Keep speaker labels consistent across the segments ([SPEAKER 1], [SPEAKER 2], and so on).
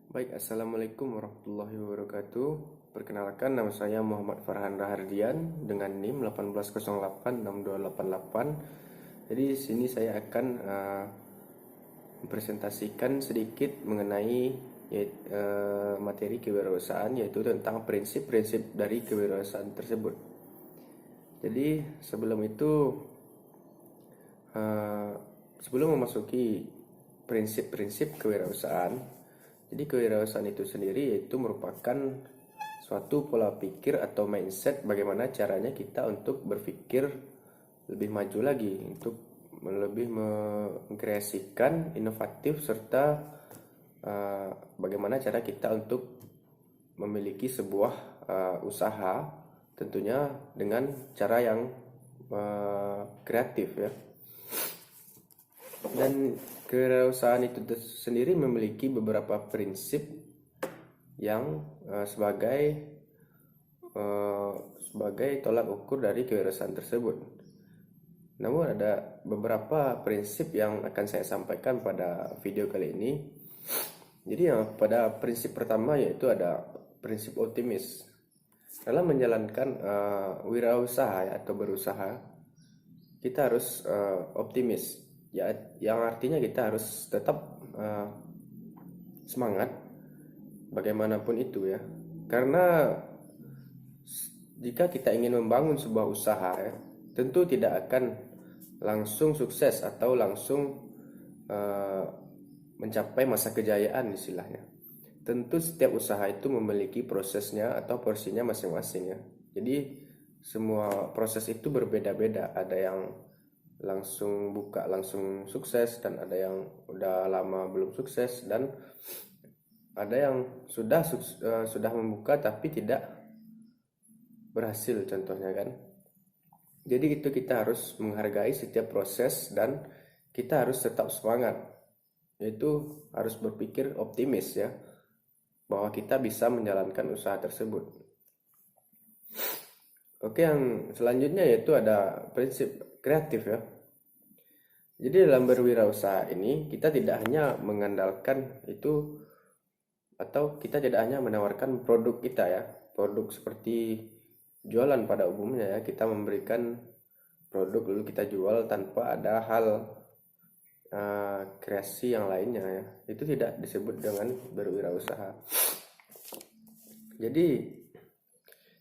[SPEAKER 1] Baik, Assalamualaikum warahmatullahi wabarakatuh. Perkenalkan, nama saya Muhammad Farhan Rahardian dengan NIM 18086288. Jadi di sini saya akan mempresentasikan sedikit mengenai materi kewirausahaan, yaitu tentang prinsip-prinsip dari kewirausahaan tersebut. Jadi sebelum itu, eh, sebelum memasuki prinsip-prinsip kewirausahaan, jadi kewirausahaan itu sendiri yaitu merupakan suatu pola pikir atau mindset bagaimana caranya kita untuk berpikir lebih maju lagi, untuk lebih mengkreasikan, inovatif, serta bagaimana cara kita untuk memiliki sebuah usaha, tentunya dengan cara yang kreatif ya. Dan kewirausahaan itu sendiri memiliki beberapa prinsip yang sebagai tolak ukur dari kewirausahaan tersebut. Namun ada beberapa prinsip yang akan saya sampaikan pada video kali ini. Jadi yang pada prinsip pertama yaitu ada prinsip optimis. Dalam menjalankan wirausaha atau berusaha, kita harus optimis. Ya, yang artinya kita harus tetap semangat bagaimanapun itu ya. Karena jika kita ingin membangun sebuah usaha ya, tentu tidak akan langsung sukses atau langsung uh, mencapai masa kejayaan istilahnya. Tentu setiap usaha itu memiliki prosesnya atau porsinya masing-masing ya. Jadi semua proses itu berbeda-beda. Ada yang langsung buka langsung sukses, dan ada yang udah lama belum sukses, dan ada yang sudah membuka tapi tidak berhasil contohnya kan. Jadi itu kita harus menghargai setiap proses dan kita harus tetap semangat. Yaitu harus berpikir optimis ya, bahwa kita bisa menjalankan usaha tersebut. Oke, yang selanjutnya yaitu ada prinsip kreatif ya. Jadi dalam berwirausaha ini kita tidak hanya mengandalkan itu, atau kita tidak hanya menawarkan produk kita ya, produk seperti jualan pada umumnya ya, kita memberikan produk lalu kita jual tanpa ada hal kreasi yang lainnya ya. Itu tidak disebut dengan berwirausaha. Jadi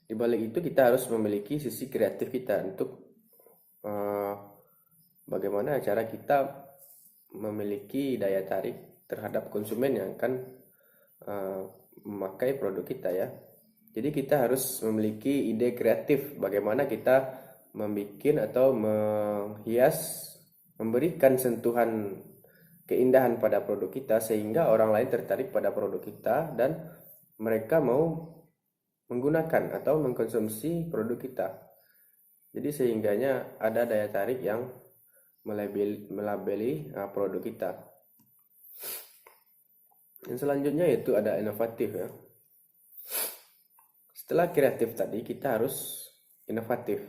[SPEAKER 1] di balik itu kita harus memiliki sisi kreatif kita untuk bagaimana cara kita memiliki daya tarik terhadap konsumen yang akan memakai produk kita ya. Jadi kita harus memiliki ide kreatif bagaimana kita membuat atau menghias, memberikan sentuhan keindahan pada produk kita sehingga orang lain tertarik pada produk kita dan mereka mau menggunakan atau mengkonsumsi produk kita. Jadi sehingganya ada daya tarik yang melabeli produk kita. Yang selanjutnya yaitu ada inovatif ya. Setelah kreatif tadi, kita harus inovatif,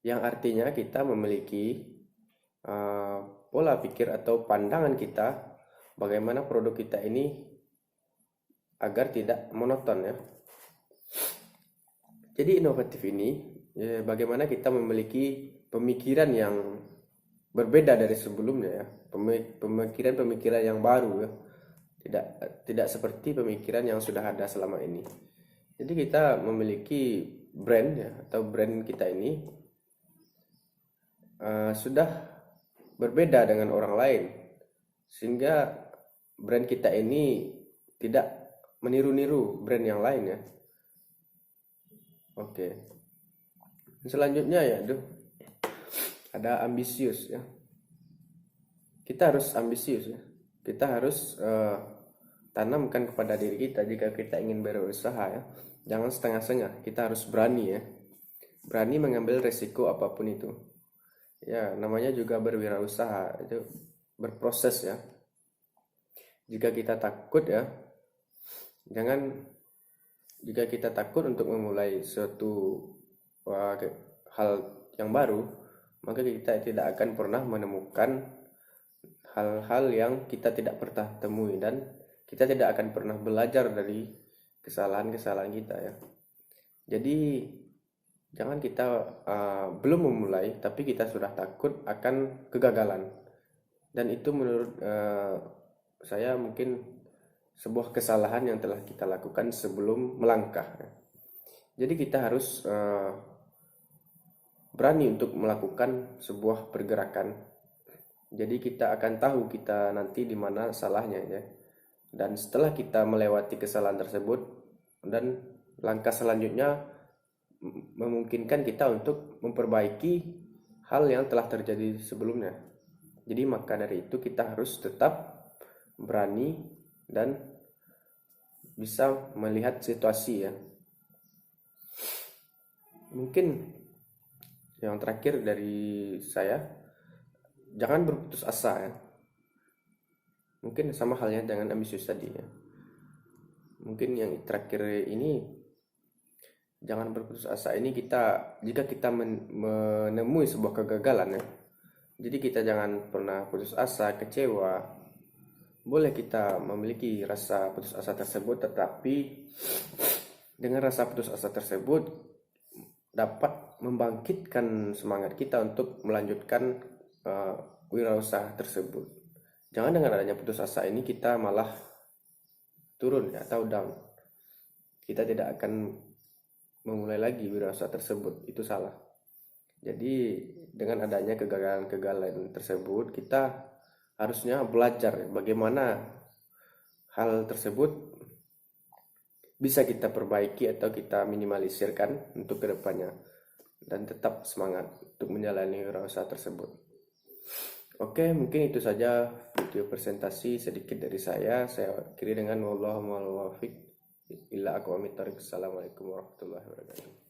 [SPEAKER 1] yang artinya kita memiliki pola pikir atau pandangan kita bagaimana produk kita ini agar tidak monoton ya. Jadi inovatif ini ya, bagaimana kita memiliki pemikiran yang berbeda dari sebelumnya ya, pemikiran-pemikiran yang baru ya, tidak seperti pemikiran yang sudah ada selama ini. Jadi kita memiliki brand ya, atau brand kita ini sudah berbeda dengan orang lain, sehingga brand kita ini tidak meniru-niru brand yang lain ya. Oke. Selanjutnya ya, ada ambisius ya. Kita harus ambisius ya. Kita harus tanamkan kepada diri kita jika kita ingin berusaha ya. Jangan setengah-setengah. Kita harus berani ya. Berani mengambil resiko apapun itu. Ya, namanya juga berwirausaha, itu berproses ya. Jika kita takut ya, jika kita takut untuk memulai suatu hal yang baru, maka kita tidak akan pernah menemukan hal-hal yang kita tidak pernah temui, dan kita tidak akan pernah belajar dari kesalahan-kesalahan kita ya. Jadi jangan kita belum memulai tapi kita sudah takut akan kegagalan. Dan itu menurut saya mungkin sebuah kesalahan yang telah kita lakukan sebelum melangkah ya. Jadi kita harus berani untuk melakukan sebuah pergerakan. Jadi kita akan tahu kita nanti di mana salahnya ya. Dan setelah kita melewati kesalahan tersebut dan langkah selanjutnya memungkinkan kita untuk memperbaiki hal yang telah terjadi sebelumnya. Jadi maka dari itu kita harus tetap berani dan bisa melihat situasi ya. Mungkin yang terakhir dari saya, jangan berputus asa ya. Mungkin sama halnya dengan ambisius tadi ya. Mungkin yang terakhir ini, jangan berputus asa ini jika kita menemui sebuah kegagalan ya. Jadi kita jangan pernah putus asa, kecewa. Boleh kita memiliki rasa putus asa tersebut, tetapi dengan rasa putus asa tersebut dapat membangkitkan semangat kita untuk melanjutkan wirausaha tersebut. Jangan dengan adanya putus asa ini kita malah turun ya, atau down. Kita tidak akan memulai lagi wirausaha tersebut, itu salah. Jadi dengan adanya kegagalan-kegagalan tersebut, kita harusnya belajar bagaimana hal tersebut bisa kita perbaiki atau kita minimalisirkan untuk kedepannya, dan tetap semangat untuk menjalani wirausaha tersebut. Oke, mungkin itu saja video presentasi sedikit dari saya. Saya akhiri dengan wallahu muwaffiq illa aqwamit thoriq. Assalamualaikum warahmatullahi wabarakatuh.